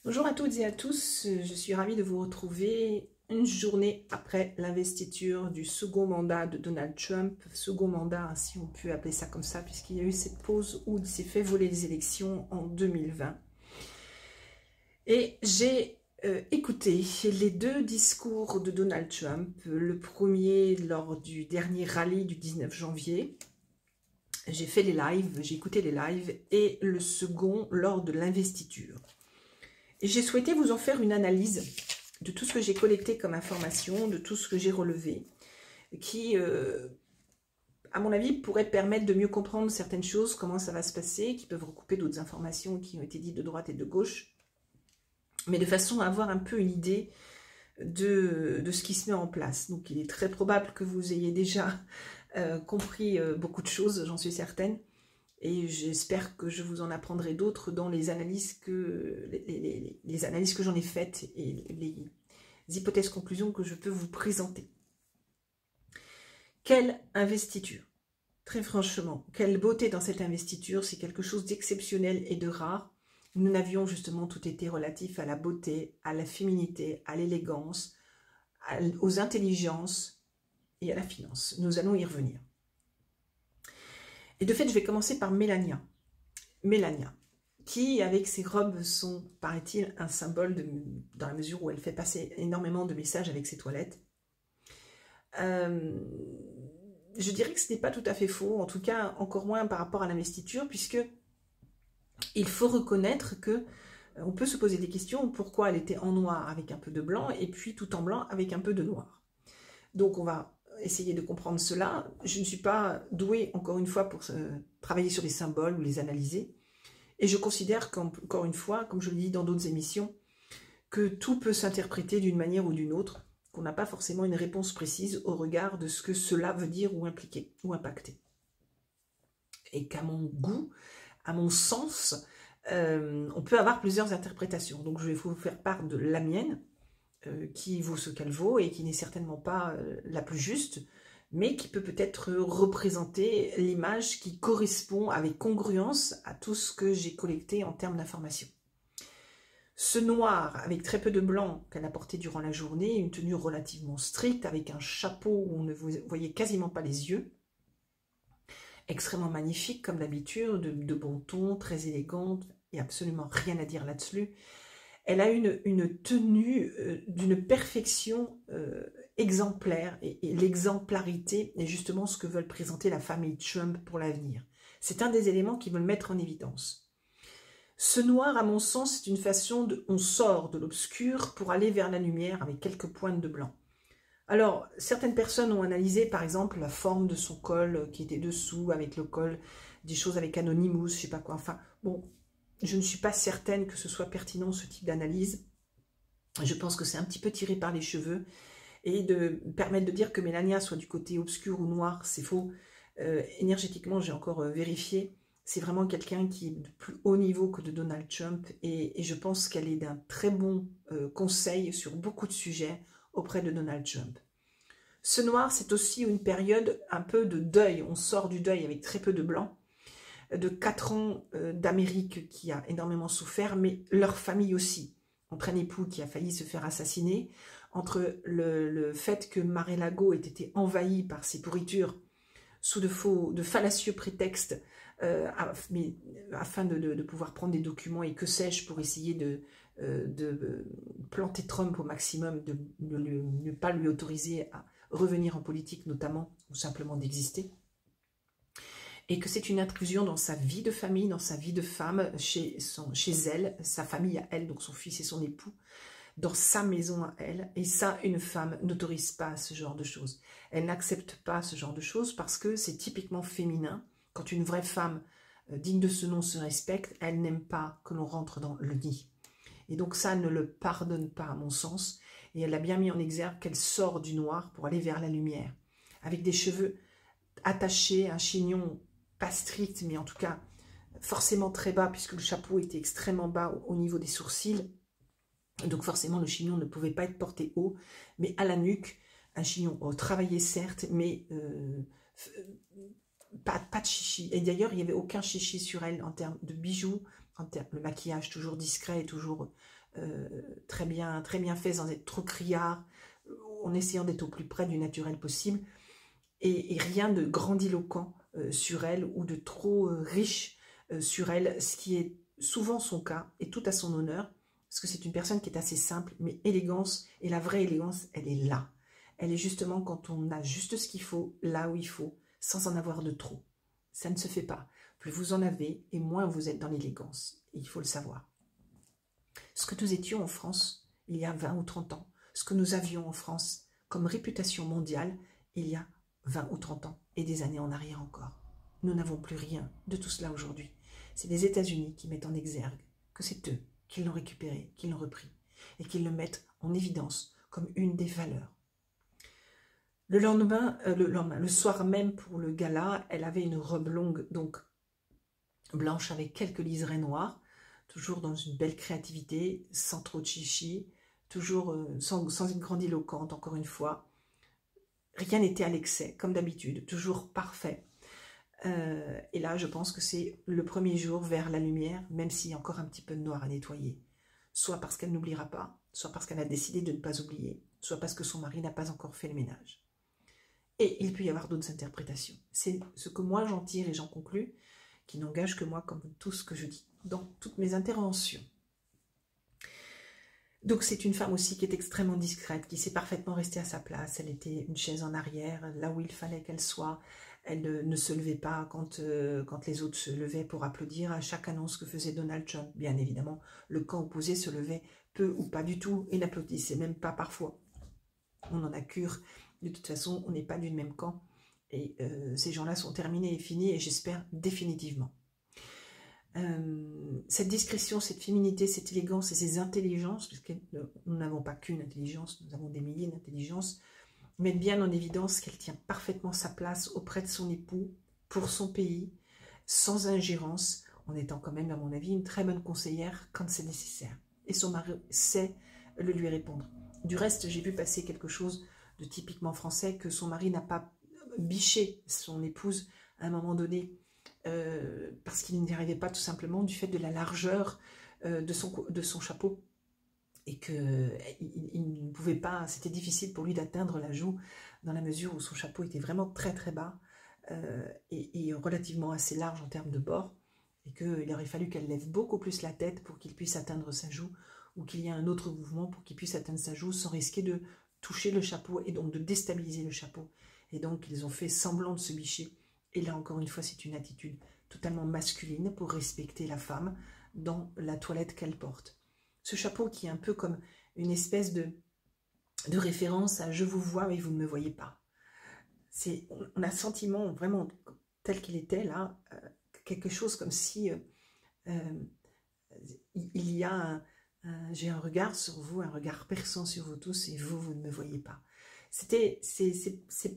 Bonjour à toutes et à tous, je suis ravie de vous retrouver une journée après l'investiture du second mandat de Donald Trump, second mandat si on peut appeler ça comme ça, puisqu'il y a eu cette pause où il s'est fait voler les élections en 2020. Et j'ai écouté les deux discours de Donald Trump, le premier lors du dernier rallye du 19 janvier, j'ai fait les lives, j'ai écouté les lives, et le second lors de l'investiture. Et j'ai souhaité vous en faire une analyse de tout ce que j'ai collecté comme information, de tout ce que j'ai relevé, qui, à mon avis, pourrait permettre de mieux comprendre certaines choses, comment ça va se passer, qui peuvent recouper d'autres informations qui ont été dites de droite et de gauche, mais de façon à avoir un peu une idée de ce qui se met en place. Donc il est très probable que vous ayez déjà compris beaucoup de choses, j'en suis certaine. Et j'espère que je vous en apprendrai d'autres dans les analyses que, les analyses que j'en ai faites et les hypothèses conclusions que je peux vous présenter. Quelle investiture! Très franchement, quelle beauté dans cette investiture, c'est quelque chose d'exceptionnel et de rare. Nous n'avions justement tout été relatif à la beauté, à la féminité, à l'élégance, aux intelligences et à la finance. Nous allons y revenir. Et de fait, je vais commencer par Melania. Melania, qui, avec ses robes, sont, paraît-il, un symbole dans la mesure où elle fait passer énormément de messages avec ses toilettes. Je dirais que ce n'est pas tout à fait faux, en tout cas, encore moins par rapport à l'investiture, puisque il faut reconnaître que on peut se poser des questions, pourquoi elle était en noir avec un peu de blanc, et puis tout en blanc avec un peu de noir. Donc on va essayer de comprendre cela. Je ne suis pas douée, encore une fois, pour travailler sur les symboles ou les analyser. Et je considère qu'encore une fois, comme je le dis dans d'autres émissions, que tout peut s'interpréter d'une manière ou d'une autre, qu'on n'a pas forcément une réponse précise au regard de ce que cela veut dire ou impliquer ou impacter. Et qu'à mon goût, à mon sens, on peut avoir plusieurs interprétations. Donc je vais vous faire part de la mienne, qui vaut ce qu'elle vaut et qui n'est certainement pas la plus juste, mais qui peut peut-être représenter l'image qui correspond avec congruence à tout ce que j'ai collecté en termes d'informations. Ce noir avec très peu de blanc qu'elle a porté durant la journée, une tenue relativement stricte avec un chapeau où on ne voyait quasiment pas les yeux, extrêmement magnifique comme d'habitude, de bon ton, très élégante, il n'y a absolument rien à dire là-dessus. Elle a une tenue d'une perfection exemplaire, et l'exemplarité est justement ce que veulent présenter la famille Trump pour l'avenir. C'est un des éléments qui veulent mettre en évidence. Ce noir, à mon sens, c'est une façon de... On sort de l'obscur pour aller vers la lumière avec quelques pointes de blanc. Alors, certaines personnes ont analysé, par exemple, la forme de son col qui était dessous, avec le col, des choses avec Anonymous, je sais pas quoi, enfin, bon... Je ne suis pas certaine que ce soit pertinent, ce type d'analyse. Je pense que c'est un petit peu tiré par les cheveux. Et de permettre de dire que Melania soit du côté obscur ou noir, c'est faux. Énergétiquement, j'ai encore vérifié. C'est vraiment quelqu'un qui est de plus haut niveau que de Donald Trump. Et je pense qu'elle est d'un très bon conseil sur beaucoup de sujets auprès de Donald Trump. Ce noir, c'est aussi une période un peu de deuil. On sort du deuil avec très peu de blanc. De 4 ans d'Amérique qui a énormément souffert, mais leur famille aussi. Entre un époux qui a failli se faire assassiner, entre le fait que Mar-a-Lago ait été envahi par ces pourritures sous de fallacieux prétextes, afin de pouvoir prendre des documents et que sais-je pour essayer de planter Trump au maximum, de ne pas lui autoriser à revenir en politique notamment, ou simplement d'exister. Et que c'est une intrusion dans sa vie de famille, dans sa vie de femme, chez elle, sa famille à elle, donc son fils et son époux, dans sa maison à elle. Et ça, une femme n'autorise pas ce genre de choses. Elle n'accepte pas ce genre de choses parce que c'est typiquement féminin. Quand une vraie femme digne de ce nom se respecte, elle n'aime pas que l'on rentre dans le nid. Et donc ça, elle ne le pardonne pas à mon sens. Et elle a bien mis en exergue qu'elle sort du noir pour aller vers la lumière. Avec des cheveux attachés, un chignon pas strict, mais en tout cas forcément très bas, puisque le chapeau était extrêmement bas au niveau des sourcils. Donc forcément, le chignon ne pouvait pas être porté haut, mais à la nuque, un chignon travaillé certes, mais pas de chichi. Et d'ailleurs, il n'y avait aucun chichi sur elle en termes de bijoux, le maquillage toujours discret et toujours très bien fait, sans être trop criard, en essayant d'être au plus près du naturel possible, et rien de grandiloquent sur elle, ou de trop riche sur elle, ce qui est souvent son cas, et tout à son honneur, parce que c'est une personne qui est assez simple, mais élégance, et la vraie élégance, elle est là. Elle est justement quand on a juste ce qu'il faut, là où il faut, sans en avoir de trop. Ça ne se fait pas. Plus vous en avez, et moins vous êtes dans l'élégance. Il faut le savoir. Ce que nous étions en France, il y a 20 ou 30 ans, ce que nous avions en France comme réputation mondiale, il y a 20 ou 30 ans, et des années en arrière encore. Nous n'avons plus rien de tout cela aujourd'hui. C'est les États-Unis qui mettent en exergue que c'est eux qui l'ont récupéré, qui l'ont repris, et qui le mettent en évidence comme une des valeurs. Le soir même pour le gala, elle avait une robe longue, donc blanche avec quelques liserés noirs, toujours dans une belle créativité, sans trop de chichi, toujours sans être grandiloquente, encore une fois. Rien n'était à l'excès, comme d'habitude, toujours parfait. Et là, je pense que c'est le premier jour vers la lumière, même s'il y a encore un petit peu de noir à nettoyer. Soit parce qu'elle n'oubliera pas, soit parce qu'elle a décidé de ne pas oublier, soit parce que son mari n'a pas encore fait le ménage. Et il peut y avoir d'autres interprétations. C'est ce que moi j'en tire et j'en conclus, qui n'engage que moi, comme tout ce que je dis dans toutes mes interventions. Donc c'est une femme aussi qui est extrêmement discrète, qui sait parfaitement rester à sa place. Elle était une chaise en arrière, là où il fallait qu'elle soit. Elle ne se levait pas quand les autres se levaient pour applaudir à chaque annonce que faisait Donald Trump. Bien évidemment, le camp opposé se levait peu ou pas du tout et n'applaudissait même pas parfois. On en a cure. De toute façon, on n'est pas du même camp. Et ces gens-là sont terminés et finis, et j'espère définitivement. Cette discrétion, cette féminité, cette élégance et ces intelligences, parce que nous n'avons pas qu'une intelligence, nous avons des milliers d'intelligences, mettent bien en évidence qu'elle tient parfaitement sa place auprès de son époux, pour son pays, sans ingérence, en étant quand même, à mon avis, une très bonne conseillère quand c'est nécessaire. Et son mari sait le lui répondre. Du reste, j'ai vu passer quelque chose de typiquement français, que son mari n'a pas biché son épouse à un moment donné, parce qu'il n'y arrivait pas tout simplement du fait de la largeur de son chapeau, et qu'il ne pouvait pas, c'était difficile pour lui d'atteindre la joue, dans la mesure où son chapeau était vraiment très très bas, et relativement assez large en termes de bord, et qu'il aurait fallu qu'elle lève beaucoup plus la tête pour qu'il puisse atteindre sa joue, ou qu'il y ait un autre mouvement pour qu'il puisse atteindre sa joue sans risquer de toucher le chapeau et donc de déstabiliser le chapeau. Et donc ils ont fait semblant de se bicher. Et là encore une fois, c'est une attitude totalement masculine pour respecter la femme dans la toilette qu'elle porte. Ce chapeau qui est un peu comme une espèce de référence à « je vous vois mais vous ne me voyez pas ». On a le sentiment vraiment tel qu'il était là, quelque chose comme si il y a j'ai un regard sur vous, un regard perçant sur vous tous, et vous ne me voyez pas. C'est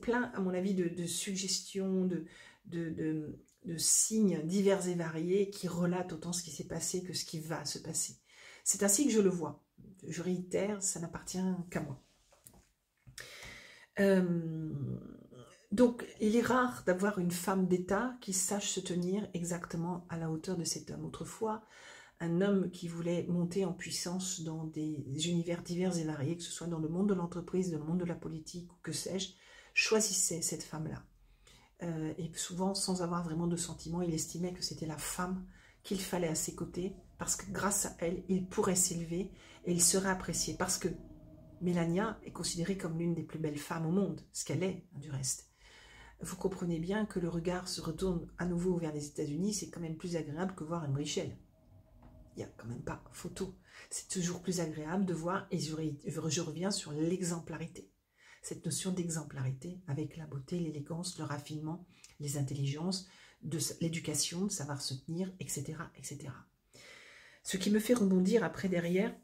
plein, à mon avis, de suggestions, de signes divers et variés qui relatent autant ce qui s'est passé que ce qui va se passer. C'est ainsi que je le vois. Je réitère, ça n'appartient qu'à moi. Donc, il est rare d'avoir une femme d'État qui sache se tenir exactement à la hauteur de cet homme. Autrefois, un homme qui voulait monter en puissance dans des univers divers et variés, que ce soit dans le monde de l'entreprise, dans le monde de la politique, ou que sais-je, choisissait cette femme-là. Et souvent, sans avoir vraiment de sentiment, il estimait que c'était la femme qu'il fallait à ses côtés, parce que grâce à elle, il pourrait s'élever et il serait apprécié. Parce que Melania est considérée comme l'une des plus belles femmes au monde, ce qu'elle est, du reste. Vous comprenez bien que le regard se retourne à nouveau vers les États-Unis, c'est quand même plus agréable que voir une Brichelle. Il n'y a quand même pas photo. C'est toujours plus agréable de voir, et je reviens sur l'exemplarité. Cette notion d'exemplarité avec la beauté, l'élégance, le raffinement, les intelligences, l'éducation, de savoir se tenir, etc., etc. Ce qui me fait rebondir après derrière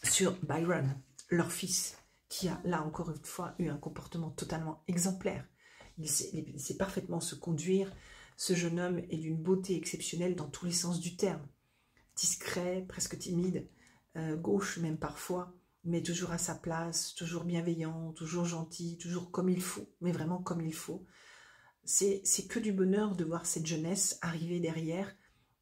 sur Byron, leur fils, qui a là encore une fois eu un comportement totalement exemplaire. Il sait parfaitement se conduire. Ce jeune homme est d'une beauté exceptionnelle dans tous les sens du terme. Discret, presque timide, gauche même parfois, mais toujours à sa place, toujours bienveillant, toujours gentil, toujours comme il faut, mais vraiment comme il faut. C'est que du bonheur de voir cette jeunesse arriver derrière,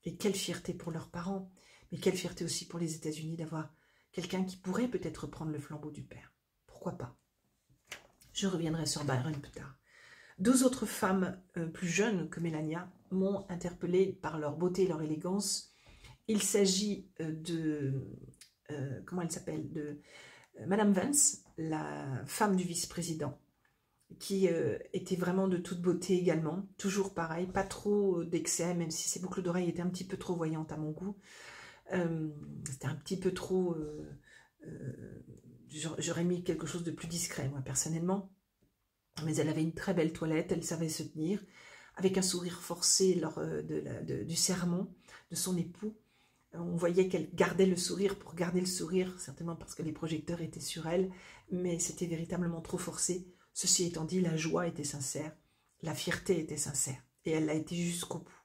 et quelle fierté pour leurs parents. Mais quelle fierté aussi pour les États-Unis d'avoir quelqu'un qui pourrait peut-être prendre le flambeau du père. Pourquoi pas? Je reviendrai sur Byron plus tard. Deux autres femmes plus jeunes que Melania m'ont interpellée par leur beauté et leur élégance. Il s'agit comment elle s'appelle, de Madame Vance, la femme du vice-président, qui était vraiment de toute beauté également, toujours pareil, pas trop d'excès, même si ses boucles d'oreilles étaient un petit peu trop voyantes à mon goût. C'était un petit peu trop... j'aurais mis quelque chose de plus discret, moi, personnellement. Mais elle avait une très belle toilette, elle savait se tenir, avec un sourire forcé lors du sermon de son époux. On voyait qu'elle gardait le sourire pour garder le sourire, certainement parce que les projecteurs étaient sur elle, mais c'était véritablement trop forcé. Ceci étant dit, la joie était sincère, la fierté était sincère, et elle l'a été jusqu'au bout.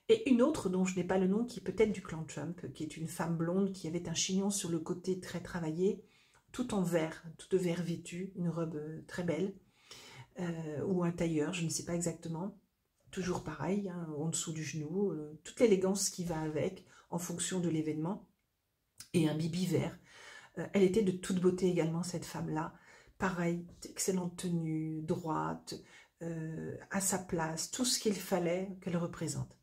Et une autre dont je n'ai pas le nom, qui est peut-être du clan Trump, qui est une femme blonde qui avait un chignon sur le côté très travaillé, tout en vert, tout de vert vêtu, une robe très belle, ou un tailleur, je ne sais pas exactement, toujours pareil, hein, en dessous du genou, toute l'élégance qui va avec, en fonction de l'événement, et un bibi vert. Elle était de toute beauté également, cette femme-là, pareil, excellente tenue, droite, à sa place, tout ce qu'il fallait qu'elle représente.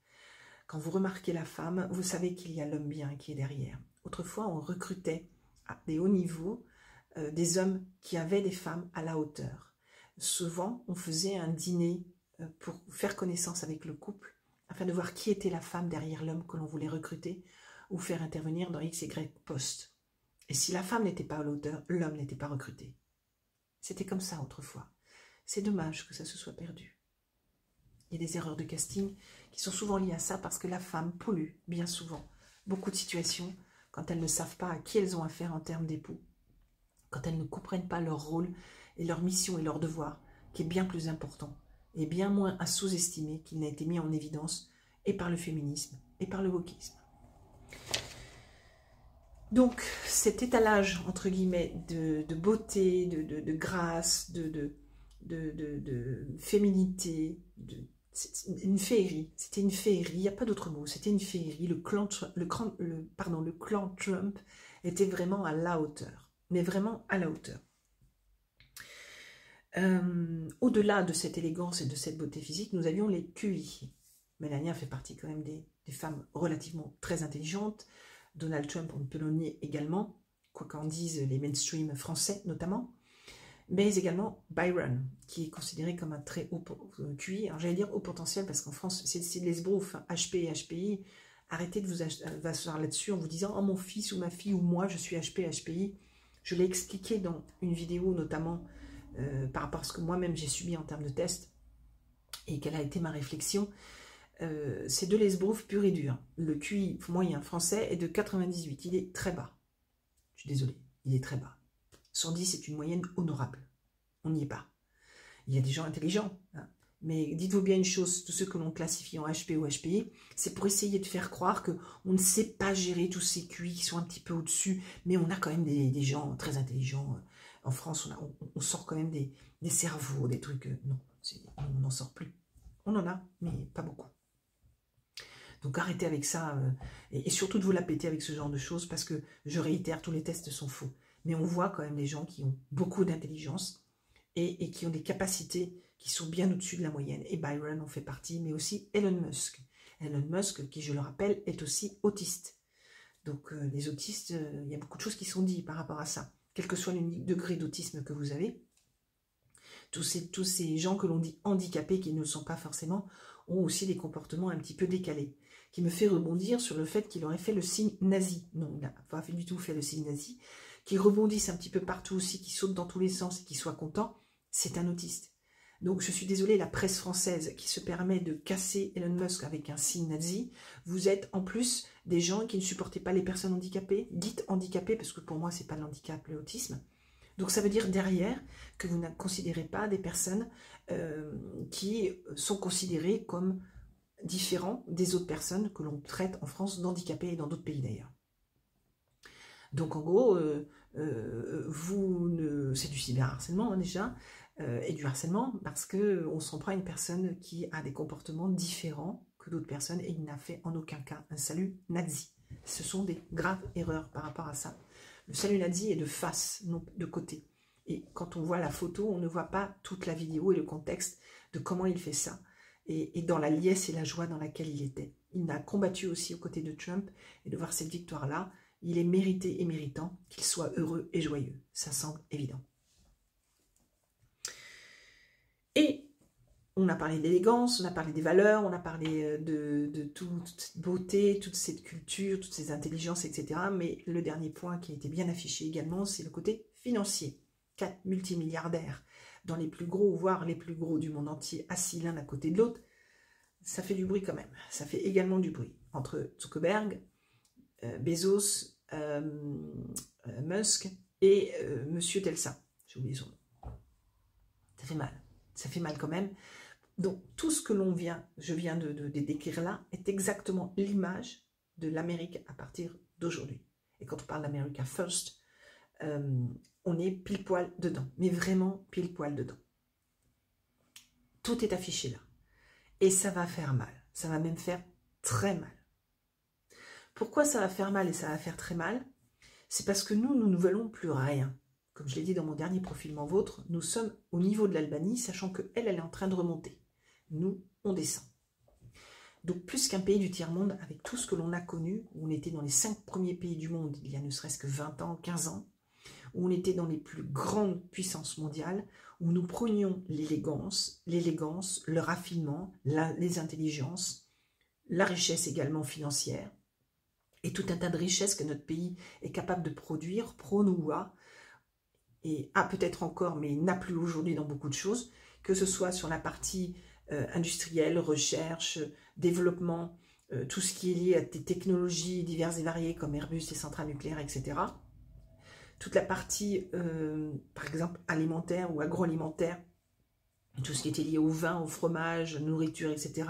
Quand vous remarquez la femme, vous savez qu'il y a l'homme bien qui est derrière. Autrefois, on recrutait à des hauts niveaux des hommes qui avaient des femmes à la hauteur. Souvent, on faisait un dîner pour faire connaissance avec le couple, afin de voir qui était la femme derrière l'homme que l'on voulait recruter ou faire intervenir dans X, Y poste. Et si la femme n'était pas à la hauteur, l'homme n'était pas recruté. C'était comme ça autrefois. C'est dommage que ça se soit perdu. Il y a des erreurs de casting qui sont souvent liées à ça parce que la femme pollue bien souvent beaucoup de situations quand elles ne savent pas à qui elles ont affaire en termes d'époux, quand elles ne comprennent pas leur rôle et leur mission et leur devoir, qui est bien plus important et bien moins à sous-estimer qu'il n'a été mis en évidence et par le féminisme et par le wokisme. Donc cet étalage entre guillemets de beauté, de grâce, de féminité, une féerie, c'était une féerie, il n'y a pas d'autre mot, c'était une féerie. Le clan Trump était vraiment à la hauteur, mais vraiment à la hauteur. Au-delà de cette élégance et de cette beauté physique, nous avions les QI. Melania fait partie quand même des femmes relativement très intelligentes. Donald Trump, on ne peut le nier également, quoi qu'en disent les mainstream français notamment, mais également Byron, qui est considéré comme un très haut QI. Alors j'allais dire haut potentiel, parce qu'en France, c'est les esbroufs, HP et HPI. Arrêtez de vous asseoir là-dessus en vous disant « Oh, mon fils ou ma fille ou moi, je suis HP, HPI ». Je l'ai expliqué dans une vidéo, notamment par rapport à ce que moi-même j'ai subi en termes de tests, et quelle a été ma réflexion. C'est de l'esbrouf pur et dur. Le QI moyen français est de 98, il est très bas. Je suis désolée, il est très bas. 110, c'est une moyenne honorable. On n'y est pas. Il y a des gens intelligents, hein. Mais dites-vous bien une chose, tous ceux que l'on classifie en HP ou HPI, c'est pour essayer de faire croire qu'on ne sait pas gérer tous ces QI qui sont un petit peu au-dessus, mais on a quand même des gens très intelligents. En France, on sort quand même des cerveaux, des trucs... non, on n'en sort plus. On en a, mais pas beaucoup. Donc arrêtez avec ça, et surtout de vous la péter avec ce genre de choses, parce que, je réitère, tous les tests sont faux. Mais on voit quand même des gens qui ont beaucoup d'intelligence, et qui ont des capacités qui sont bien au-dessus de la moyenne. Et Byron en fait partie, mais aussi Elon Musk. Elon Musk, qui je le rappelle, est aussi autiste. Donc les autistes, il y a beaucoup de choses qui sont dites par rapport à ça. Quel que soit le degré d'autisme que vous avez, tous ces gens que l'on dit handicapés, qui ne le sont pas forcément, ont aussi des comportements un petit peu décalés. Qui me fait rebondir sur le fait qu'il aurait fait le signe nazi. Non, il n'a pas du tout fait le signe nazi. Qui rebondisse un petit peu partout aussi, qui saute dans tous les sens et qui soit content, c'est un autiste. Donc je suis désolée, la presse française qui se permet de casser Elon Musk avec un signe nazi, vous êtes en plus des gens qui ne supportez pas les personnes handicapées, dites handicapées, parce que pour moi c'est pas l'handicap, l'autisme. Donc ça veut dire derrière que vous ne considérez pas des personnes qui sont considérées comme différents des autres personnes que l'on traite en France d'handicapées et dans d'autres pays d'ailleurs. Donc en gros, c'est du cyberharcèlement hein, déjà, et du harcèlement parce qu'on s'en prend à une personne qui a des comportements différents que d'autres personnes et il n'a fait en aucun cas un salut nazi. Ce sont des graves erreurs par rapport à ça. Le salut nazi est de face, non de côté. Et quand on voit la photo, on ne voit pas toute la vidéo et le contexte de comment il fait ça. Et dans la liesse et la joie dans laquelle il était. Il a combattu aussi aux côtés de Trump. Et de voir cette victoire-là, il est mérité et méritant qu'il soit heureux et joyeux. Ça semble évident. Et on a parlé d'élégance, on a parlé des valeurs, on a parlé de toute cette beauté, toute cette culture, toutes ces intelligences, etc. Mais le dernier point qui a été bien affiché également, c'est le côté financier. 4 multimilliardaires dans les plus gros, voire les plus gros du monde entier, assis l'un à côté de l'autre, ça fait du bruit quand même. Ça fait également du bruit. Entre Zuckerberg, Bezos, Musk et Monsieur Telsa. J'ai oublié son nom. Ça fait mal. Ça fait mal quand même. Donc, tout ce que je viens de décrire là, est exactement l'image de l'Amérique à partir d'aujourd'hui. Et quand on parle d'America First, on est pile poil dedans. Mais vraiment pile poil dedans. Tout est affiché là. Et ça va faire mal. Ça va même faire très mal. Pourquoi ça va faire mal et ça va faire très mal? C'est parce que nous ne voulons plus rien. Comme je l'ai dit dans mon dernier profilement vôtre, nous sommes au niveau de l'Albanie, sachant qu'elle est en train de remonter. Nous, on descend. Donc plus qu'un pays du tiers-monde, avec tout ce que l'on a connu, où on était dans les 5 premiers pays du monde, il y a ne serait-ce que 20 ans, 15 ans, où on était dans les plus grandes puissances mondiales, où nous prenions l'élégance, le raffinement, les intelligences, la richesse également financière, et tout un tas de richesses que notre pays est capable de produire, promouvoir, et a peut-être encore, mais n'a plus aujourd'hui dans beaucoup de choses, que ce soit sur la partie industrielle, recherche, développement, tout ce qui est lié à des technologies diverses et variées comme Airbus, les centrales nucléaires, etc. Toute la partie, par exemple, alimentaire ou agroalimentaire, tout ce qui était lié au vin, au fromage, nourriture, etc.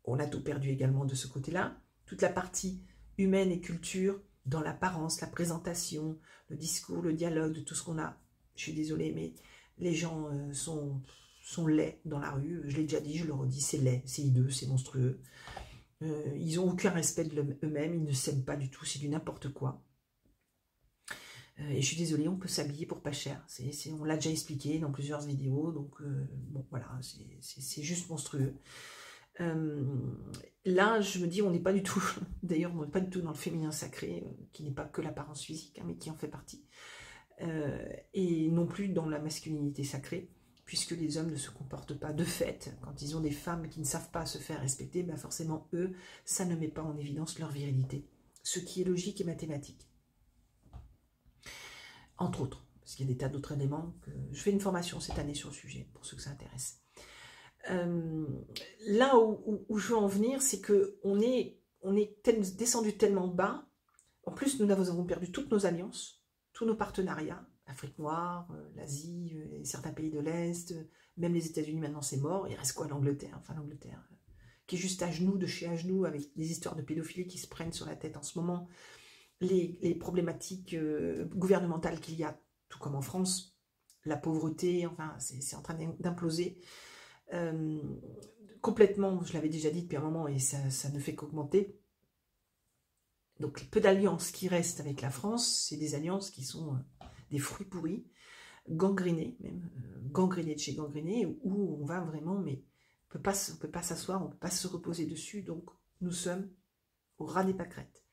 On a tout perdu également de ce côté-là. Toute la partie humaine et culture, dans l'apparence, la présentation, le discours, le dialogue, de tout ce qu'on a. Je suis désolée, mais les gens sont laids dans la rue. Je l'ai déjà dit, je le redis, c'est laid, c'est hideux, c'est monstrueux. Ils n'ont aucun respect de eux-mêmes, ils ne s'aiment pas du tout, c'est du n'importe quoi. Et je suis désolée, on peut s'habiller pour pas cher. On l'a déjà expliqué dans plusieurs vidéos, donc bon, voilà, c'est juste monstrueux. Là, je me dis, on n'est pas du tout, d'ailleurs, on n'est pas du tout dans le féminin sacré, qui n'est pas que l'apparence physique, hein, mais qui en fait partie, et non plus dans la masculinité sacrée, puisque les hommes ne se comportent pas de fait. Quand ils ont des femmes qui ne savent pas se faire respecter, ben forcément, eux, ça ne met pas en évidence leur virilité, ce qui est logique et mathématique. Entre autres, parce qu'il y a des tas d'autres éléments. Je fais une formation cette année sur le sujet, pour ceux que ça intéresse. Là où je veux en venir, c'est qu'on est descendu tellement bas. En plus, nous avons perdu toutes nos alliances, tous nos partenariats, l'Afrique noire, l'Asie, certains pays de l'Est, même les États-Unis, maintenant c'est mort. Il reste quoi, l'Angleterre? Enfin, l'Angleterre, qui est juste à genoux, de chez à genoux, avec des histoires de pédophilie qui se prennent sur la tête en ce moment, les problématiques gouvernementales qu'il y a, tout comme en France, la pauvreté, enfin, c'est en train d'imploser. Complètement, je l'avais déjà dit depuis un moment, et ça ne fait qu'augmenter. Donc, peu d'alliances qui restent avec la France, c'est des alliances qui sont des fruits pourris, gangrénés même, gangrénés de chez gangrénés, où on va vraiment, mais on ne peut pas s'asseoir, on ne peut pas se reposer dessus, donc nous sommes au ras des pâquerettes.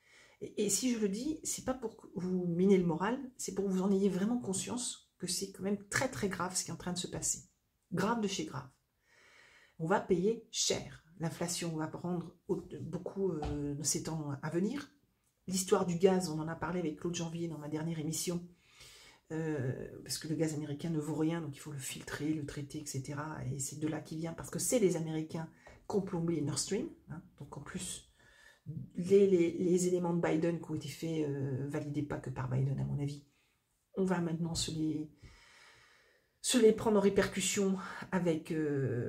Et si je le dis, c'est pas pour vous miner le moral, c'est pour que vous en ayez vraiment conscience que c'est quand même très très grave ce qui est en train de se passer. Grave de chez grave. On va payer cher. L'inflation va prendre beaucoup de ces temps à venir. L'histoire du gaz, on en a parlé avec Claude Janvier dans ma dernière émission, parce que le gaz américain ne vaut rien, donc il faut le filtrer, le traiter, etc. Et c'est de là qu'il vient, parce que c'est les Américains qui ont plombé Nord Stream. Hein, donc en plus, les éléments de Biden qui ont été faits, validés pas que par Biden à mon avis, on va maintenant se les prendre en répercussion, avec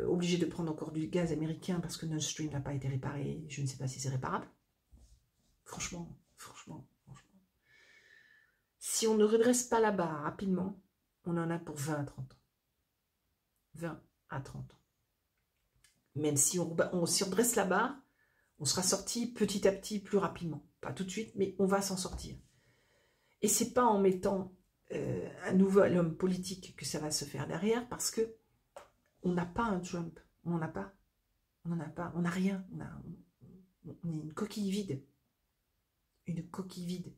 obligé de prendre encore du gaz américain parce que Nord Stream n'a pas été réparé. Je ne sais pas si c'est réparable. Franchement. Si on ne redresse pas la barre rapidement, on en a pour 20 à 30 ans. 20 à 30 ans. Même si on dresse la barre, on sera sorti petit à petit plus rapidement. pas tout de suite, mais on va s'en sortir. Et c'est pas en mettant un nouvel homme politique que ça va se faire derrière, parce que on n'a pas un Trump, on n'en a pas, on n'en a pas, on n'a rien, on est une coquille vide, une coquille vide.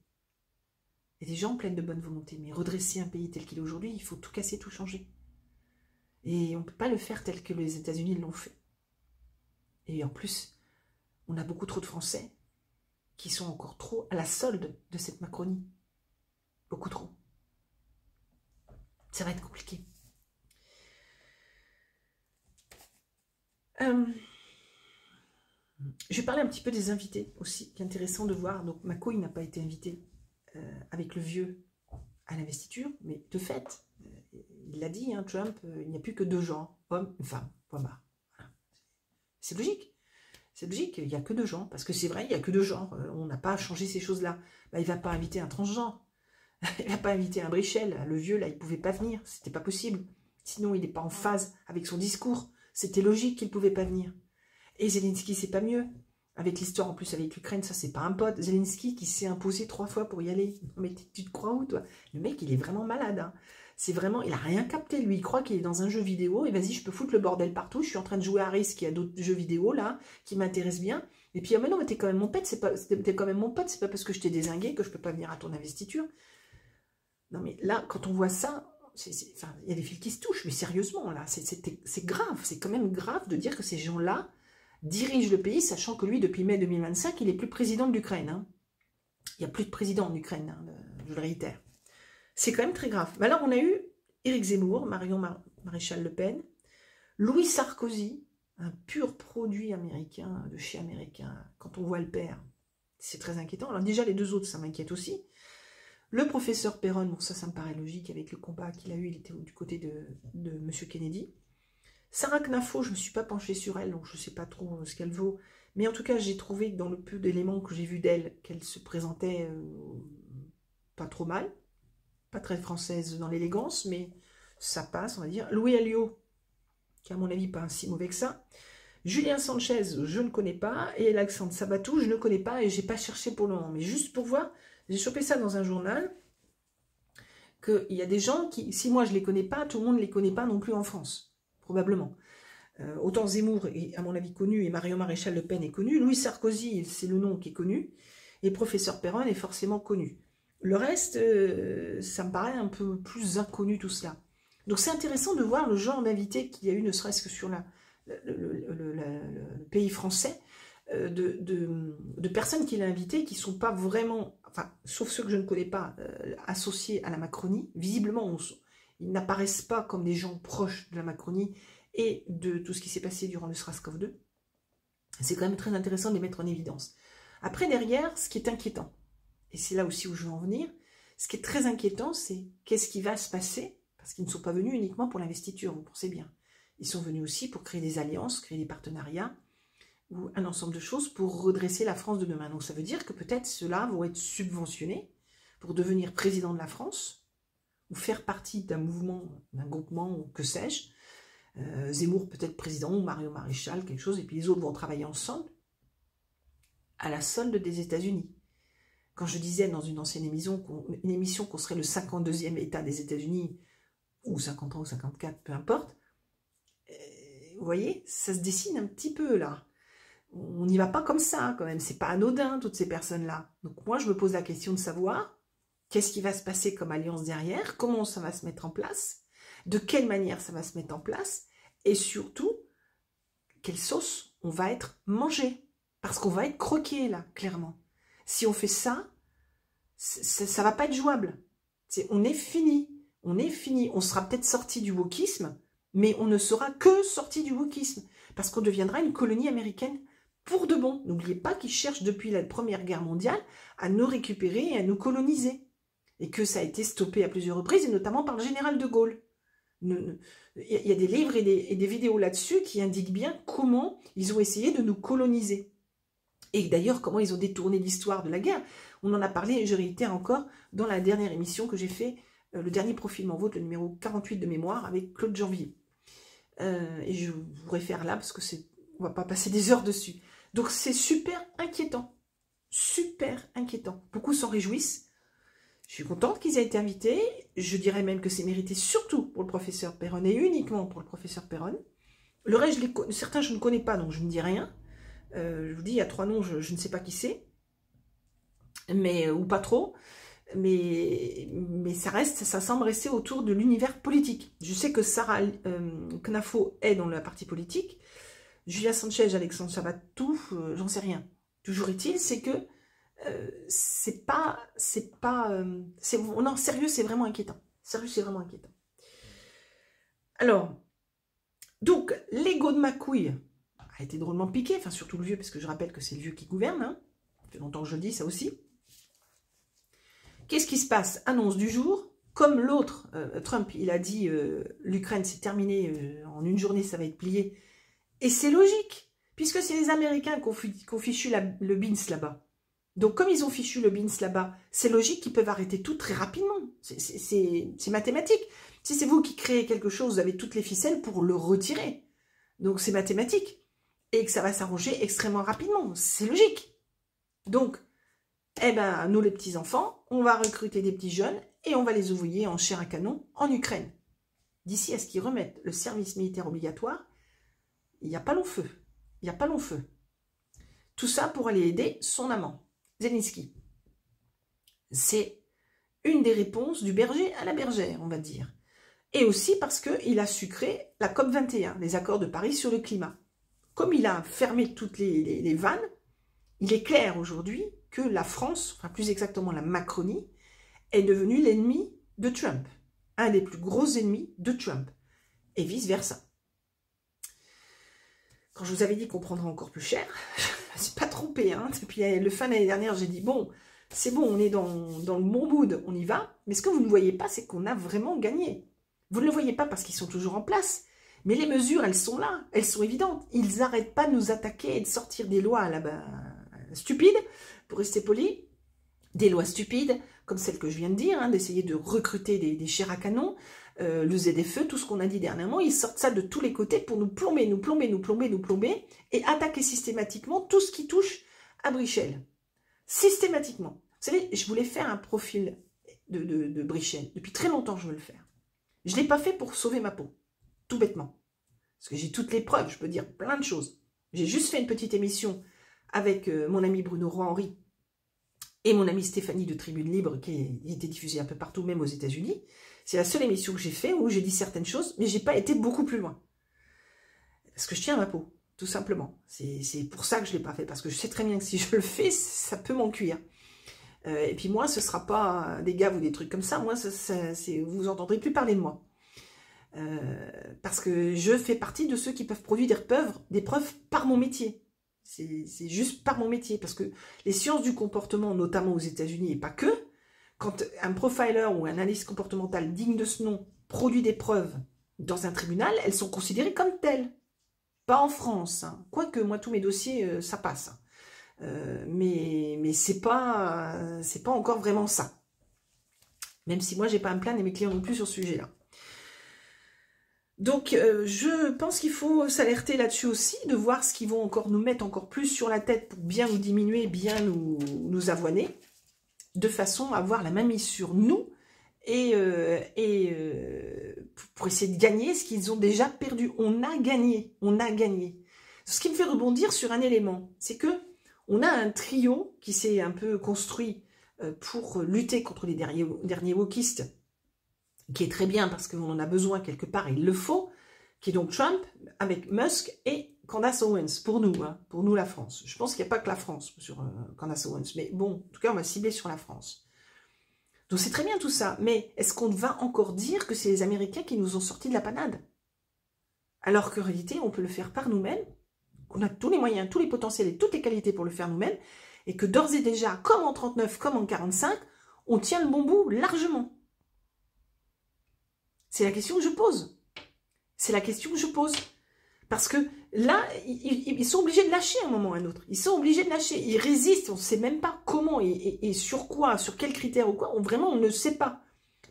Il y a des gens pleins de bonne volonté, mais redresser un pays tel qu'il est aujourd'hui, il faut tout casser, tout changer. Et on ne peut pas le faire tel que les États-Unis l'ont fait. Et en plus, on a beaucoup trop de Français qui sont encore trop à la solde de cette Macronie. Beaucoup trop. Ça va être compliqué. Je vais parler un petit peu des invités aussi, qui est intéressant de voir. Donc Mako, il n'a pas été invité avec le vieux à l'investiture, mais de fait, il l'a dit, hein, Trump, il n'y a plus que 2 genres, hommes et femmes, point barre. Voilà. C'est logique. C'est logique, il n'y a que 2 genres, parce que c'est vrai, il n'y a que 2 genres, on n'a pas changé ces choses-là. Bah, il ne va pas inviter un transgenre, il ne va pas inviter un Brichel, le vieux, là, il ne pouvait pas venir, c'était pas possible. Sinon, il n'est pas en phase avec son discours, c'était logique qu'il ne pouvait pas venir. Et Zelensky, c'est pas mieux. Avec l'histoire, en plus, avec l'Ukraine, ça, c'est pas un pote. Zelensky qui s'est imposé 3 fois pour y aller. Mais tu te crois où, toi? Le mec, il est vraiment malade, hein. C'est vraiment, il a rien capté, lui, il croit qu'il est dans un jeu vidéo, et vas-y, je peux foutre le bordel partout, je suis en train de jouer à Risk, il y a d'autres jeux vidéo, là, qui m'intéressent bien, et puis, oh, mais non, mais t'es quand même mon pote, t'es quand même mon pote, c'est pas parce que je t'ai dézingué que je peux pas venir à ton investiture. Non, mais là, quand on voit ça, enfin, il y a des fils qui se touchent, mais sérieusement, là, c'est grave, c'est quand même grave de dire que ces gens-là dirigent le pays, sachant que lui, depuis mai 2025, il n'est plus président de l'Ukraine, hein. Il n'y a plus de président en Ukraine, hein, je le réitère. C'est quand même très grave. Mais alors, on a eu Éric Zemmour, Marion Maréchal Le Pen, Louis Sarkozy, un pur produit américain, de chez américain. Quand on voit le père, c'est très inquiétant. Alors déjà, les 2 autres, ça m'inquiète aussi. Le professeur Perron, bon ça me paraît logique avec le combat qu'il a eu, il était du côté de M. Kennedy. Sarah Knafo, je ne me suis pas penchée sur elle, donc je ne sais pas trop ce qu'elle vaut. Mais en tout cas, j'ai trouvé que dans le peu d'éléments que j'ai vu d'elle, qu'elle se présentait pas trop mal. Pas très française dans l'élégance, mais ça passe, on va dire. Louis Alliot, qui à mon avis pas si mauvais que ça. Julien Sanchez, je ne connais pas. Et Alexandre Sabatou, je ne connais pas et j'ai pas cherché pour le moment. Mais juste pour voir, j'ai chopé ça dans un journal, qu'il y a des gens qui, si moi je les connais pas, tout le monde ne les connaît pas non plus en France, probablement. Autant Zemmour est à mon avis connu et Marion Maréchal Le Pen est connu. Louis Sarkozy, c'est le nom qui est connu. Et professeur Perron est forcément connu. Le reste, ça me paraît un peu plus inconnu tout cela. Donc c'est intéressant de voir le genre d'invité qu'il y a eu, ne serait-ce que sur le pays français, de personnes qu'il a invitées qui ne sont pas vraiment, enfin, sauf ceux que je ne connais pas, associés à la Macronie. Visiblement, ils n'apparaissent pas comme des gens proches de la Macronie et de tout ce qui s'est passé durant le Sraskov 2. C'est quand même très intéressant de les mettre en évidence. Après, derrière, ce qui est inquiétant, et c'est là aussi où je veux en venir, ce qui est très inquiétant, c'est qu'est-ce qui va se passer, parce qu'ils ne sont pas venus uniquement pour l'investiture, vous pensez bien. Ils sont venus aussi pour créer des alliances, créer des partenariats, ou un ensemble de choses pour redresser la France de demain. Donc ça veut dire que peut-être ceux-là vont être subventionnés pour devenir président de la France, ou faire partie d'un mouvement, d'un groupement, ou que sais-je. Zemmour peut-être président, ou Marion Maréchal, quelque chose, et puis les autres vont travailler ensemble, à la solde des États-Unis. Quand je disais dans une ancienne émission qu'on serait le 52e État des États-Unis, ou 53 ou 54, peu importe, vous voyez, ça se dessine un petit peu là. On n'y va pas comme ça quand même, c'est pas anodin toutes ces personnes-là. Donc moi je me pose la question de savoir qu'est-ce qui va se passer comme alliance derrière, comment ça va se mettre en place, de quelle manière ça va se mettre en place, et surtout, quelle sauce on va être mangé. Parce qu'on va être croqué là, clairement. Si on fait ça, ça va pas être jouable. On est fini. On est fini. On sera peut-être sorti du wokisme, mais on ne sera que sorti du wokisme. Parce qu'on deviendra une colonie américaine pour de bon. N'oubliez pas qu'ils cherchent depuis la Première Guerre mondiale à nous récupérer et à nous coloniser. Et que ça a été stoppé à plusieurs reprises, et notamment par le général de Gaulle. Il y a des livres et des vidéos là-dessus qui indiquent bien comment ils ont essayé de nous coloniser. Et d'ailleurs, comment ils ont détourné l'histoire de la guerre. On en a parlé, et je réitère encore, dans la dernière émission que j'ai fait, le dernier profil m'en vote, le numéro 48 de mémoire, avec Claude Janvier. Et je vous réfère là, parce que on ne va pas passer des heures dessus. Donc c'est super inquiétant. super inquiétant. Beaucoup s'en réjouissent. Je suis contente qu'ils aient été invités. Je dirais même que c'est mérité surtout pour le professeur Perron et uniquement pour le professeur Perron. Le reste, certains je ne connais pas, donc je ne dis rien. Je vous dis, il y a 3 noms, je ne sais pas qui c'est. Ou pas trop. Mais ça reste, ça semble rester autour de l'univers politique. Je sais que Sarah Knafo est dans la partie politique. Julia Sanchez, Alexandre Sabatou, j'en sais rien. Toujours est-il, c'est que non, sérieux, c'est vraiment inquiétant. Sérieux, c'est vraiment inquiétant. Alors, donc, l'ego de ma couille a été drôlement piqué, enfin surtout le vieux, parce que je rappelle que c'est le vieux qui gouverne, hein. Ça fait longtemps que je le dis, ça aussi. Qu'est-ce qui se passe? Annonce du jour, comme l'autre, Trump, il a dit l'Ukraine c'est terminé, en une journée ça va être plié. Et c'est logique, puisque c'est les Américains qui ont fichu le BINS là-bas. Donc comme ils ont fichu le BINS là-bas, c'est logique qu'ils peuvent arrêter tout très rapidement. C'est mathématique. Si c'est vous qui créez quelque chose, vous avez toutes les ficelles pour le retirer. Donc c'est mathématique. Et que ça va s'arranger extrêmement rapidement. C'est logique. Donc, eh ben, nous les petits-enfants, on va recruter des petits jeunes et on va les envoyer en chair à canon en Ukraine. D'ici à ce qu'ils remettent le service militaire obligatoire, il n'y a pas long feu. Il n'y a pas long feu. Tout ça pour aller aider son amant, Zelensky. C'est une des réponses du berger à la bergère, on va dire. Et aussi parce qu'il a sucré la COP21, les accords de Paris sur le climat. Comme il a fermé toutes les vannes, il est clair aujourd'hui que la France, enfin plus exactement la Macronie, est devenue l'ennemi de Trump. Un des plus gros ennemis de Trump. Et vice-versa. Quand je vous avais dit qu'on prendrait encore plus cher, je ne suis pas trompée. Hein. Depuis le fin d'année dernière, j'ai dit, bon, c'est bon, on est dans le bon mood, on y va. Mais ce que vous ne voyez pas, c'est qu'on a vraiment gagné. Vous ne le voyez pas parce qu'ils sont toujours en place. Mais les mesures, elles sont là, elles sont évidentes. Ils n'arrêtent pas de nous attaquer et de sortir des lois là-bas stupides, pour rester poli, des lois stupides, comme celle que je viens de dire, hein, d'essayer de recruter des chairs à canon, le ZFE, tout ce qu'on a dit dernièrement, ils sortent ça de tous les côtés pour nous plomber, et attaquer systématiquement tout ce qui touche à Brichel. Systématiquement. Vous savez, je voulais faire un profil de Brichel. Depuis très longtemps, je veux le faire. Je ne l'ai pas fait pour sauver ma peau. Tout bêtement. Parce que j'ai toutes les preuves, je peux dire plein de choses. J'ai juste fait une petite émission avec mon ami Bruno Roy-Henry et mon amie Stéphanie de Tribune Libre, qui a été diffusée un peu partout, même aux États-Unis. C'est la seule émission que j'ai fait où j'ai dit certaines choses, mais j'ai pas été beaucoup plus loin. Parce que je tiens à ma peau, tout simplement. C'est pour ça que je l'ai pas fait, parce que je sais très bien que si je le fais, ça peut m'en cuire. Et puis moi, ce sera pas des gaves ou des trucs comme ça. Moi, vous entendrez plus parler de moi. Parce que je fais partie de ceux qui peuvent produire des preuves par mon métier. C'est juste par mon métier. Parce que les sciences du comportement, notamment aux États-Unis, et pas que, quand un profiler ou un analyste comportemental digne de ce nom produit des preuves dans un tribunal, elles sont considérées comme telles. Pas en France. Hein. Quoique, moi, tous mes dossiers, ça passe. Mais c'est pas encore vraiment ça. Même si moi, j'ai pas à me plaindre et mes clients non plus sur ce sujet-là. Donc, je pense qu'il faut s'alerter là-dessus aussi, de voir ce qu'ils vont encore nous mettre encore plus sur la tête pour bien nous diminuer, bien nous avoiner, de façon à avoir la main mise sur nous et pour essayer de gagner ce qu'ils ont déjà perdu. On a gagné, on a gagné. Ce qui me fait rebondir sur un élément, c'est que on a un trio qui s'est un peu construit pour lutter contre les derniers wokistes, qui est très bien parce qu'on en a besoin quelque part, il le faut, qui est donc Trump avec Musk et Candace Owens, pour nous, hein, pour nous la France. Je pense qu'il n'y a pas que la France sur Candace Owens, mais bon, en tout cas on va cibler sur la France. Donc c'est très bien tout ça, mais est-ce qu'on va encore dire que c'est les Américains qui nous ont sortis de la panade? Alors qu'en réalité, on peut le faire par nous-mêmes, qu'on a tous les moyens, tous les potentiels et toutes les qualités pour le faire nous-mêmes, et que d'ores et déjà, comme en 39, comme en 45, on tient le bon bout largement. C'est la question que je pose. C'est la question que je pose. Parce que là, ils sont obligés de lâcher à un moment ou à un autre. Ils sont obligés de lâcher. Ils résistent. On ne sait même pas comment et sur quoi, sur quels critères ou quoi. Vraiment, on ne sait pas.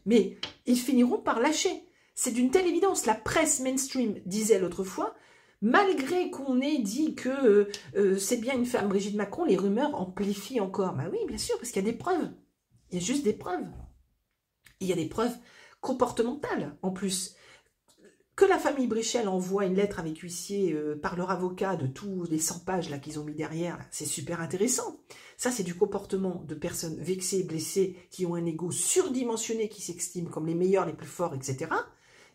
Mais ils finiront par lâcher. C'est d'une telle évidence. La presse mainstream disait l'autre fois, Malgré qu'on ait dit que c'est bien une femme, Brigitte Macron, les rumeurs amplifient encore. Bah oui, bien sûr, parce qu'il y a des preuves. Il y a juste des preuves. Il y a des preuves comportementales, en plus. Que la famille Brichel envoie une lettre avec huissier par leur avocat de tous les 100 pages là qu'ils ont mis derrière, c'est super intéressant. Ça, c'est du comportement de personnes vexées, blessées, qui ont un ego surdimensionné, qui s'estiment comme les meilleurs, les plus forts, etc.,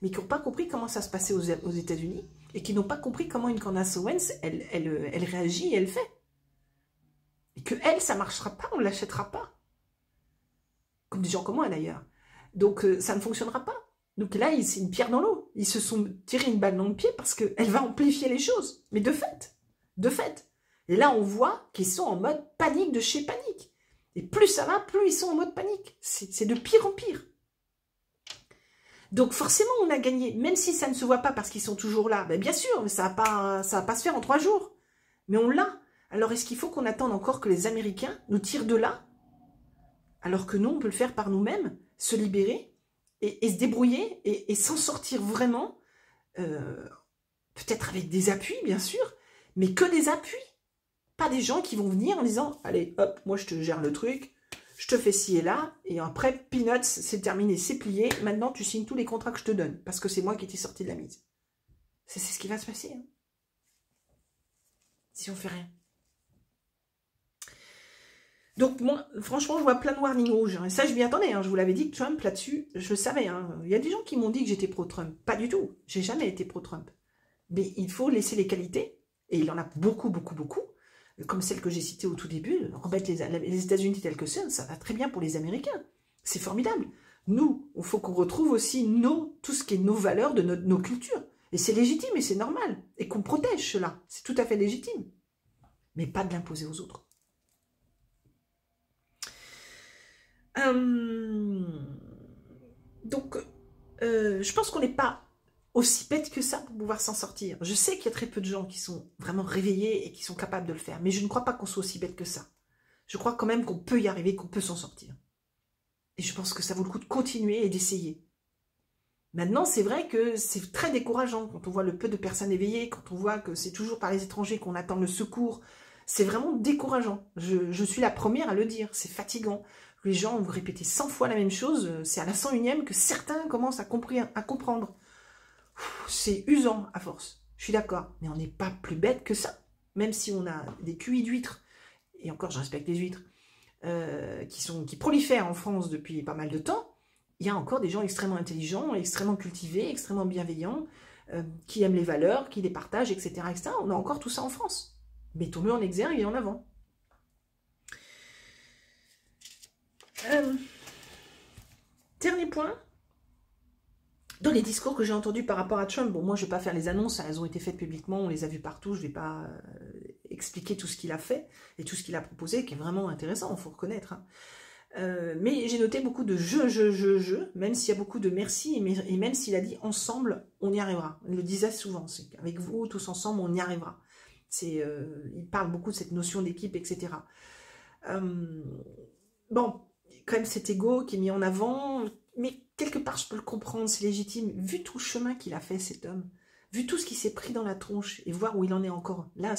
mais qui n'ont pas compris comment ça se passait aux États-Unis, et qui n'ont pas compris comment une Candace Owens, elle réagit et elle fait. Et que elle, ça ne marchera pas, on ne l'achètera pas. Comme des gens comme moi, d'ailleurs. Donc, ça ne fonctionnera pas. Donc là, c'est une pierre dans l'eau. Ils se sont tirés une balle dans le pied parce qu'elle va amplifier les choses. Mais de fait. De fait. Et là, on voit qu'ils sont en mode panique de chez panique. Et plus ça va, plus ils sont en mode panique. C'est de pire en pire. Donc forcément, on a gagné. Même si ça ne se voit pas parce qu'ils sont toujours là. Ben, bien sûr, mais ça va pas se faire en 3 jours. Mais on l'a. Alors est-ce qu'il faut qu'on attende encore que les Américains nous tirent de là? Alors que nous, on peut le faire par nous-mêmes, se libérer et se débrouiller et s'en sortir vraiment, peut-être avec des appuis, bien sûr, mais que des appuis. Pas des gens qui vont venir en disant « Allez, hop, moi je te gère le truc, je te fais ci et là, et après, peanuts, c'est terminé, c'est plié, maintenant tu signes tous les contrats que je te donne, parce que c'est moi qui t'ai sorti de la mise. » C'est ce qui va se passer, hein, si on fait rien. Donc, moi, franchement, je vois plein de warnings rouges. Et ça, je m'y attendais. Hein. Je vous l'avais dit que Trump, là-dessus, je le savais. Hein. Il y a des gens qui m'ont dit que j'étais pro-Trump. Pas du tout. J'ai jamais été pro-Trump. Mais il faut laisser les qualités. Et il en a beaucoup, beaucoup, beaucoup. Comme celle que j'ai citée au tout début. Remettre les États-Unis tels que ça va très bien pour les Américains. C'est formidable. Nous, il faut qu'on retrouve aussi tout ce qui est nos valeurs de nos cultures. Et c'est légitime et c'est normal. Et qu'on protège cela. C'est tout à fait légitime. Mais pas de l'imposer aux autres. Donc, je pense qu'on n'est pas aussi bête que ça pour pouvoir s'en sortir. Je sais qu'il y a très peu de gens qui sont vraiment réveillés et qui sont capables de le faire, mais je ne crois pas qu'on soit aussi bête que ça. Je crois quand même qu'on peut y arriver, qu'on peut s'en sortir. Et je pense que ça vaut le coup de continuer et d'essayer. Maintenant, c'est vrai que c'est très décourageant quand on voit le peu de personnes éveillées, quand on voit que c'est toujours par les étrangers qu'on attend le secours. C'est vraiment décourageant. Je suis la première à le dire. C'est fatigant. Les gens vous répétez 100 fois la même chose. C'est à la 101e que certains commencent à comprendre. C'est usant à force. Je suis d'accord. Mais on n'est pas plus bête que ça. Même si on a des QI d'huîtres, et encore je respecte les huîtres, qui prolifèrent en France depuis pas mal de temps, il y a encore des gens extrêmement intelligents, extrêmement cultivés, extrêmement bienveillants, qui aiment les valeurs, qui les partagent, etc., etc. On a encore tout ça en France. Mettons-le en exergue et en avant. Dernier point. Dans les discours que j'ai entendus par rapport à Trump, bon, moi je ne vais pas faire les annonces, elles ont été faites publiquement, on les a vues partout, je ne vais pas expliquer tout ce qu'il a fait et tout ce qu'il a proposé, qui est vraiment intéressant, il faut reconnaître. Hein. Mais j'ai noté beaucoup de je, même s'il y a beaucoup de merci, et même s'il a dit ensemble, on y arrivera. Il le disait souvent, c'est qu'avec vous, tous ensemble, on y arrivera. Il parle beaucoup de cette notion d'équipe, etc. Bon, quand même cet ego qui est mis en avant, mais quelque part je peux le comprendre, c'est légitime, vu tout le chemin qu'il a fait cet homme, vu tout ce qu'il s'est pris dans la tronche, et voir où il en est encore, là,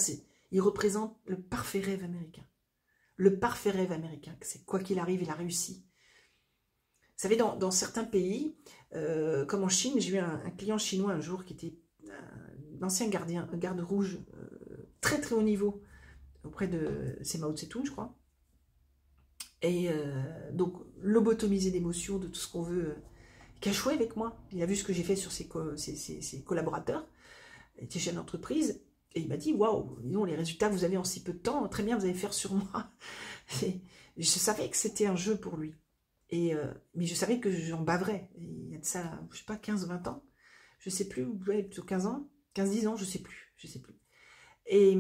il représente le parfait rêve américain. Le parfait rêve américain, c'est quoi qu'il arrive, il a réussi. Vous savez, dans certains pays, comme en Chine, j'ai eu un client chinois un jour qui était un ancien garde rouge, très très haut niveau, auprès de Mao Tse-tung, je crois. Et donc, lobotomisé d'émotions, de tout ce qu'on veut, qui a joué avec moi. Il a vu ce que j'ai fait sur ses collaborateurs, il était chef d'entreprise, et il m'a dit, waouh, disons, les résultats que vous avez en si peu de temps, très bien, vous allez faire sur moi. Et je savais que c'était un jeu pour lui. Mais je savais que j'en baverais. Et il y a de ça, je sais pas, 15-20 ans. Je sais plus, plutôt 15 ans, 15-10 ans, je sais plus. Et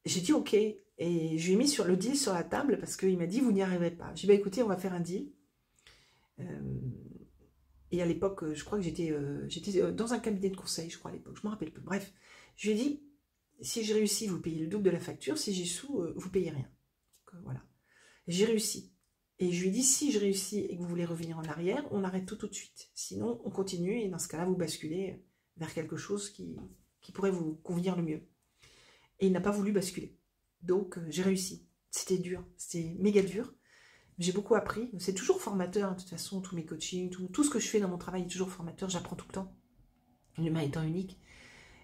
j'ai dit ok. Et je lui ai mis le deal sur la table parce qu'il m'a dit, vous n'y arriverez pas. J'ai dit, bah écoutez, on va faire un deal. Et à l'époque, je crois que j'étais dans un cabinet de conseil, je crois à l'époque, je me rappelle plus. Bref, je lui ai dit, si j'ai réussi, vous payez le double de la facture. Si j'ai sous, vous payez rien. Donc, voilà. J'ai réussi. Et je lui ai dit, si je réussis et que vous voulez revenir en arrière, on arrête tout de suite. Sinon, on continue et dans ce cas-là, vous basculez vers quelque chose qui qui pourrait vous convenir le mieux. Et il n'a pas voulu basculer. Donc, j'ai réussi. C'était dur, c'était méga dur. J'ai beaucoup appris. C'est toujours formateur, de toute façon, tous mes coachings, tout ce que je fais dans mon travail est toujours formateur. J'apprends tout le temps. L'humain étant unique.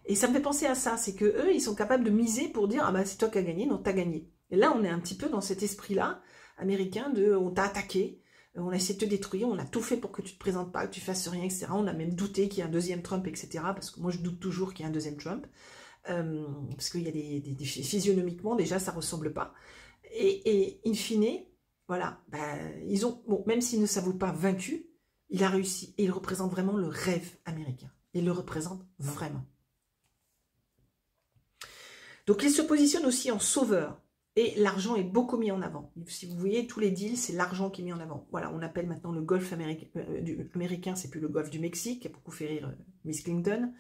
Et ça me fait penser à ça, c'est que eux, ils sont capables de miser pour dire, ah bah c'est toi qui as gagné, donc t'as gagné. Et là, on est un petit peu dans cet esprit-là, américain, de on t'a attaqué, on a essayé de te détruire, on a tout fait pour que tu te présentes pas, que tu fasses rien, etc. On a même douté qu'il y ait un deuxième Trump, etc. Parce que moi, je doute toujours qu'il y ait un deuxième Trump. Parce qu'il y a physionomiquement, déjà, ça ressemble pas. Et in fine, voilà, bah, ils ont, bon, même s'ils ne s'avouent pas vaincus, il a réussi. Et il représente vraiment le rêve américain. Il le représente vraiment. Donc, il se positionne aussi en sauveur. Et l'argent est beaucoup mis en avant. Si vous voyez, tous les deals, c'est l'argent qui est mis en avant. Voilà, on appelle maintenant le golfe américain, c'est plus le golfe du Mexique, qui a beaucoup fait rire Miss Clinton.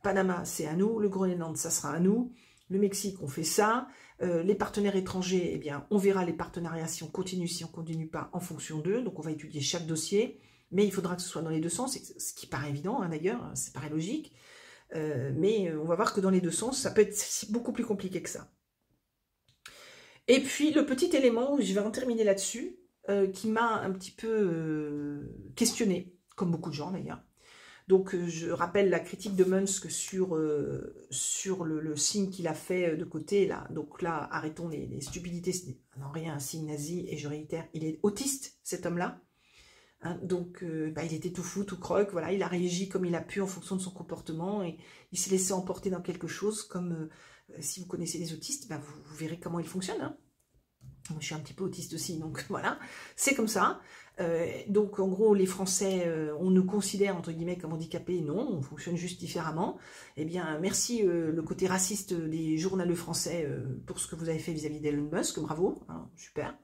Panama, c'est à nous. Le Groenland, ça sera à nous. Le Mexique, on fait ça. Les partenaires étrangers, eh bien, on verra les partenariats si on continue pas, en fonction d'eux. Donc, on va étudier chaque dossier. Mais il faudra que ce soit dans les deux sens, ce qui paraît évident, hein, d'ailleurs, c'est paraît logique. Mais on va voir que dans les deux sens, ça peut être beaucoup plus compliqué que ça. Et puis, le petit élément, je vais en terminer là-dessus, qui m'a un petit peu questionné, comme beaucoup de gens d'ailleurs. Donc, je rappelle la critique de Musk sur le signe qu'il a fait de côté. Là. Donc là, arrêtons les stupidités. Non, rien, un signe nazi, et je réitère, il est autiste, cet homme-là. Hein, donc, il était tout fou, tout croque, voilà, il a réagi comme il a pu en fonction de son comportement, et il s'est laissé emporter dans quelque chose, comme si vous connaissez les autistes, vous verrez comment ils fonctionnent. Hein. Moi, je suis un petit peu autiste aussi, donc voilà, c'est comme ça. Donc, en gros, les Français, on nous considère, entre guillemets, comme handicapés. Non, on fonctionne juste différemment. Eh bien, merci le côté raciste des journaleux français pour ce que vous avez fait vis-à-vis d'Elon Musk, bravo, hein, super.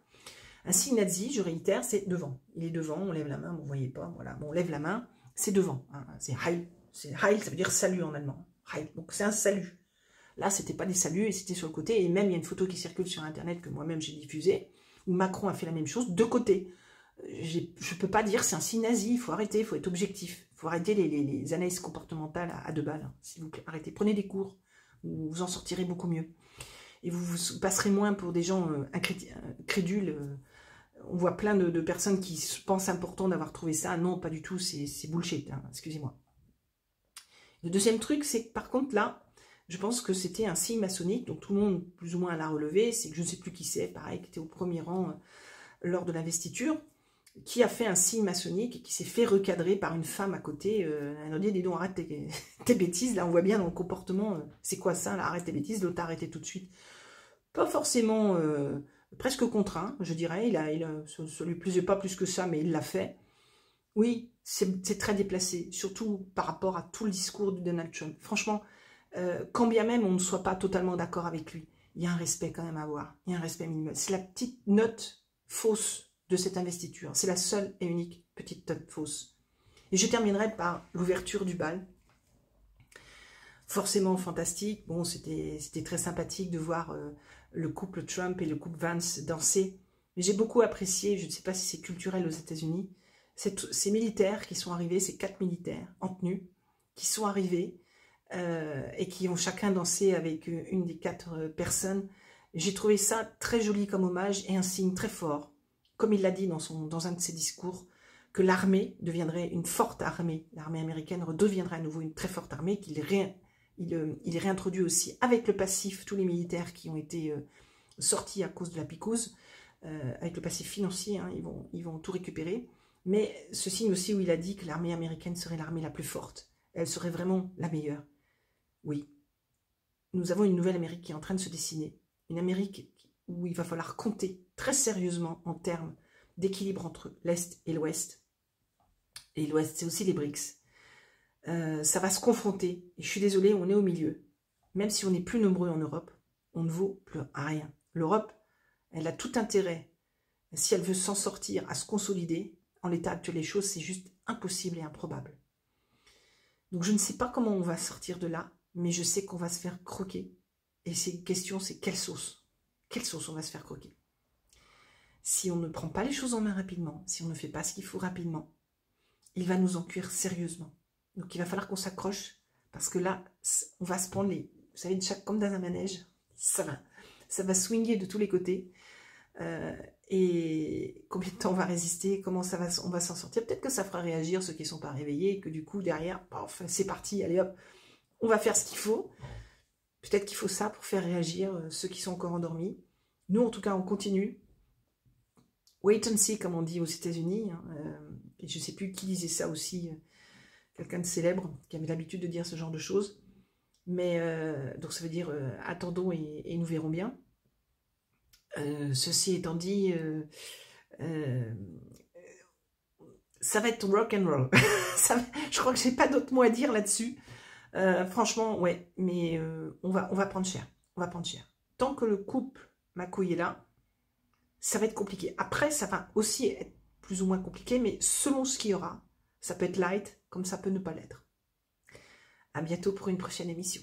Un signe nazi, je réitère, c'est devant. Il est devant, on lève la main, vous ne voyez pas, voilà. Bon, on lève la main, c'est devant. Hein, c'est Heil. Heil, ça veut dire salut en allemand. Heil, donc c'est un salut. Là, c'était pas des saluts, et c'était sur le côté. Et même, il y a une photo qui circule sur Internet que moi-même j'ai diffusée, où Macron a fait la même chose, de côté. Je peux pas dire c'est un signe nazi, il faut arrêter, il faut être objectif. Il faut arrêter les analyses comportementales à deux balles. Hein, s'il vous plaît, arrêtez. Prenez des cours, vous en sortirez beaucoup mieux. Et vous passerez moins pour des gens crédules. On voit plein de personnes qui pensent important d'avoir trouvé ça. Non, pas du tout, c'est bullshit, hein, excusez-moi. Le deuxième truc, c'est que par contre, là, je pense que c'était un signe maçonnique, donc tout le monde, plus ou moins, l'a relevé. C'est que je ne sais plus qui c'est, pareil, qui était au premier rang lors de l'investiture, qui a fait un signe maçonnique et qui s'est fait recadrer par une femme à côté. Elle a dit, dis donc, arrête tes bêtises. Là, on voit bien dans le comportement, c'est quoi ça, là, arrête tes bêtises. L'autre a arrêté tout de suite. Pas forcément... presque contraint, je dirais. Ça lui plaisait pas plus que ça, mais il l'a fait. Oui, c'est très déplacé, surtout par rapport à tout le discours de Donald Trump. Franchement, quand bien même on ne soit pas totalement d'accord avec lui, il y a un respect quand même à avoir. Il y a un respect minimum. C'est la petite note fausse de cette investiture. C'est la seule et unique petite note fausse. Et je terminerai par l'ouverture du bal. Forcément fantastique. Bon, c'était très sympathique de voir le couple Trump et le couple Vance danser. Mais j'ai beaucoup apprécié, je ne sais pas si c'est culturel aux États-Unis, ces militaires qui sont arrivés, ces 4 militaires en tenue, qui sont arrivés et qui ont chacun dansé avec une des 4 personnes. J'ai trouvé ça très joli comme hommage et un signe très fort, comme il l'a dit dans un de ses discours, que l'armée deviendrait une forte armée. L'armée américaine redeviendrait à nouveau une très forte armée, il réintroduit aussi avec le passif tous les militaires qui ont été sortis à cause de la picouse, avec le passif financier, hein, ils vont tout récupérer. Mais ce signe aussi où il a dit que l'armée américaine serait l'armée la plus forte. Elle serait vraiment la meilleure. Oui. Nous avons une nouvelle Amérique qui est en train de se dessiner. Une Amérique où il va falloir compter très sérieusement en termes d'équilibre entre l'Est et l'Ouest. Et l'Ouest, c'est aussi les BRICS. Ça va se confronter. Et je suis désolée, on est au milieu. Même si on est plus nombreux en Europe, on ne vaut plus rien. L'Europe, elle a tout intérêt, si elle veut s'en sortir, à se consolider. En l'état actuel des choses, c'est juste impossible et improbable. Donc je ne sais pas comment on va sortir de là, mais je sais qu'on va se faire croquer. Et cette question, c'est quelle sauce? Quelle sauce on va se faire croquer? Si on ne prend pas les choses en main rapidement, si on ne fait pas ce qu'il faut rapidement, il va nous en cuire sérieusement. Donc il va falloir qu'on s'accroche Parce que là, on va se prendre les... Vous savez, comme dans un manège, ça va swinguer de tous les côtés. Et combien de temps on va résister, comment on va s'en sortir. Peut-être que ça fera réagir ceux qui ne sont pas réveillés, et que du coup, derrière, enfin, c'est parti, allez hop, on va faire ce qu'il faut. Peut-être qu'il faut ça pour faire réagir ceux qui sont encore endormis. Nous, en tout cas, on continue. Wait and see, comme on dit aux États-Unis. Hein, et je ne sais plus qui disait ça aussi, quelqu'un de célèbre qui avait l'habitude de dire ce genre de choses. Mais donc ça veut dire attendons et nous verrons bien. Ceci étant dit, ça va être rock and roll. Je crois que j'ai pas d'autres mots à dire là-dessus. Franchement, ouais, mais on va prendre cher. On va prendre cher. Tant que le couple McCoy est là, ça va être compliqué. Après, ça va aussi être plus ou moins compliqué, mais selon ce qu'il y aura, ça peut être light, comme ça peut ne pas l'être. À bientôt pour une prochaine émission.